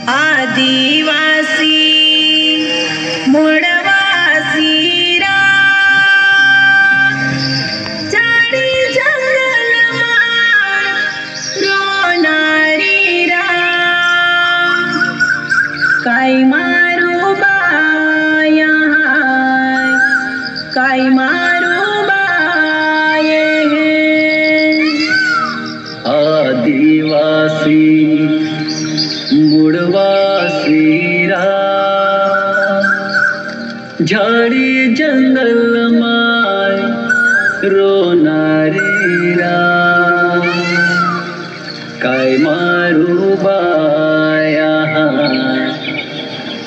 आदिवासी मूळवासी रा झाडी जंगलमा रोणारी रा काय मारू बाया काय मारू बाये आदिवासी मूळवासी रा झाड़ी जंगल माय रोनारी रा काय मारू बाया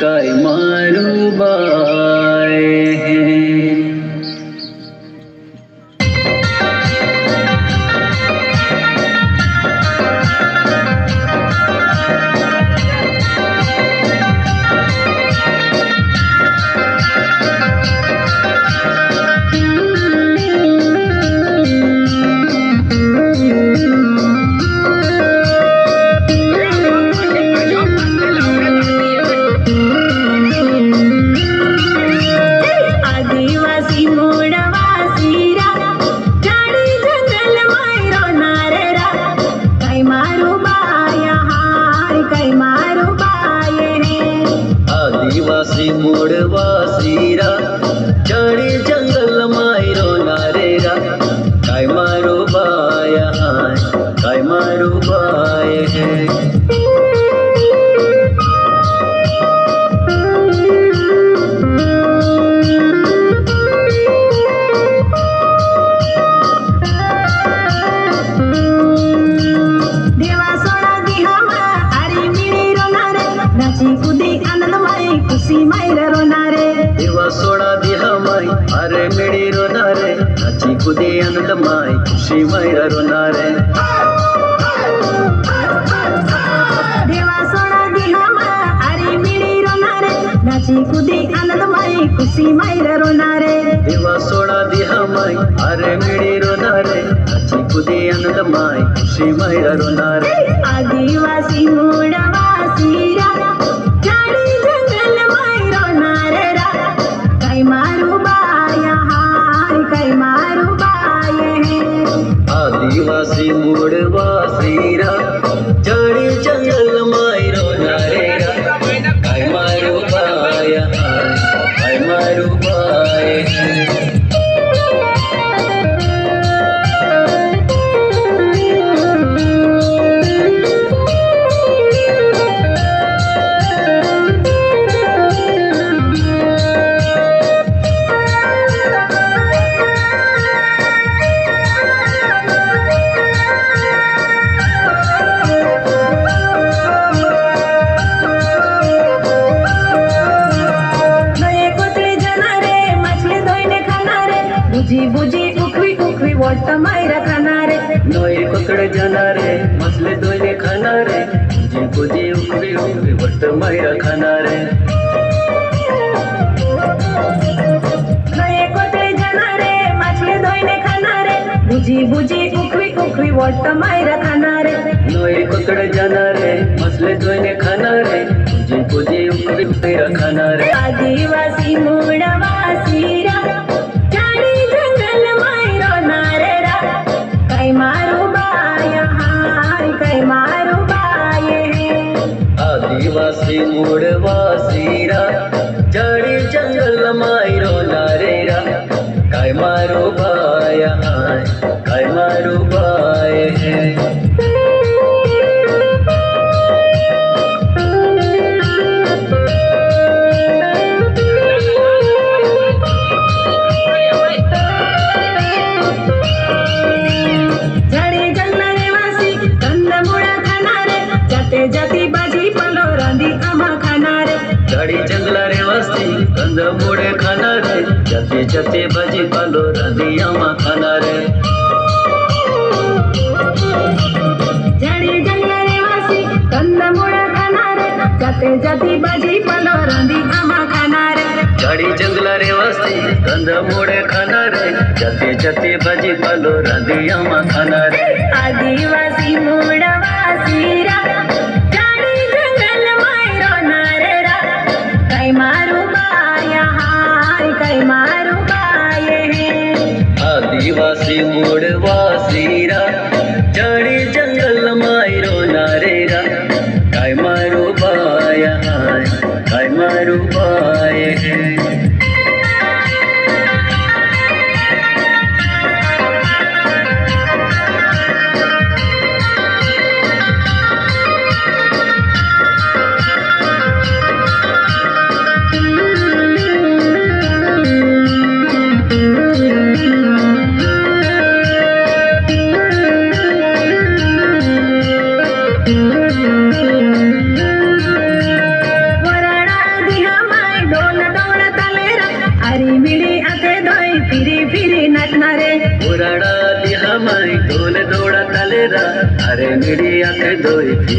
काय मारू बाय आदिवासी मूळवासी रा झाड़ी जंगल माय रोनारे रा काय मारू बाया काय मारू बाय देवा सोडा दिहा माई अरे मिड़ी रोनारे नाची कुदी आनंद माई खुशी माई रोनारे देवा सोडा दिहा माई अरे मिड़ी रोनारे नाची कुदी आनंद माई खुशी माई रोनारे देवा सोडा दिहा माई अरे मिड़ी रोनारे नाची कुदी आनंद माई खुशी माई रोनारे आदिवासी मूळवासी रा झाडी जंगल माय रोनारे रा काय मारू बाया काय मारू बाये आदिवासी मूळवासी रा झाड़ी जंगल माय रोनारे रा काय मारू बाया काय मारू बाय बुझी बुझी उखवी उखवी वोट मायरा खानारे नोई पकड़ जाना रे मसले धोने खाना रे बुझी बुझी उखवी उखवी वट मायरा खाना रे नये कोतरे जाना रे मछली धोने खाना रे बुझी बुझी उखवी उखवी वोट मायरा खानारे नोई पकड़ जाना रे मसले धोने खाना रे बुझी बुझी उखवी मायरा खाना रे आदिवासी मूळवासी रा झाडी जंगल माय रोनारे रा काय मारू बाया काय मारू बाये आदिवासी मूळवासी रा झाड़ी जंगल माय रोनारे रा काय मारू बाया काय मारू बाय जाती भाजी पालो रांधी आम्हा खाणारे झाड़ी जंगला रे वास्ती कंद मुळे खाणारे जाते जाते भाजी पालो रांधी आम्हा खाणारे झाडी जंगला रे वासी कंद मुळे खाणारे जाते जाती भाजी पालो रांधी आम्हा खाणारे झाड़ी जंगला रे वास्ती कंद मुळे खाणारे जाते जाते भाजी पालो रांधी आम्हा खाणारे आदिवासी मूळवासी रा झाडी जंगल माय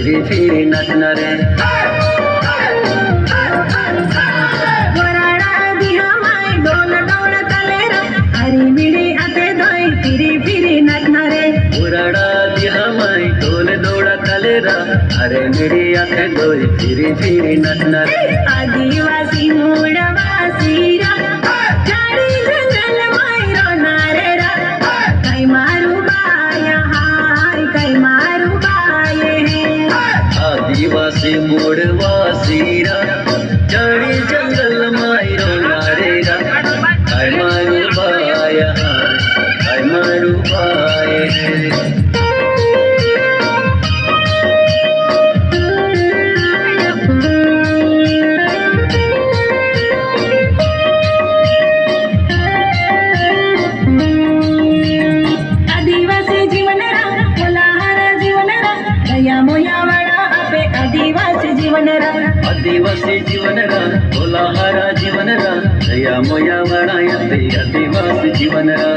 फिरी फिरी नाचना रे वराडा दिहा माय डोल डोल तलेरा हरी मिडी आते दोय फिरी फिरी नाचना रे उराडा दिहा माय ढोल दौड़ा तलेरा अरे मिडी आते दोय फिरी फिरी नाचना रे आदिवासी मूळवासी रा झाडी जंगल माय रोनारे रा काय मारू बाया हाय काय मारू बाये आदिवासी मूळवासी रा झाडी जंगल माय रोनारे रा काय मारू बाया काय मारू बाये आदिवासी जीवन रा कोलाहल जीवन रा दया मोया वाळा आपे आदिवासी जीवन रा आदिवासी जीवन रा कोलाहारा जीवन रा दया मोया वाडा येते आदिवासी जीवन रा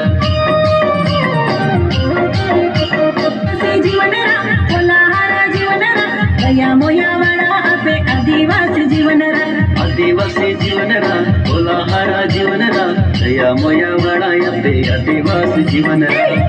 जीवन रा कोलाहल जीवन रा दया मोया वाळा आपे आदिवासी जीवन रा आदिवासी जीवन रा कोलाहारा जीवन रा दया मोया वाडा येते आदिवासी जीवन रा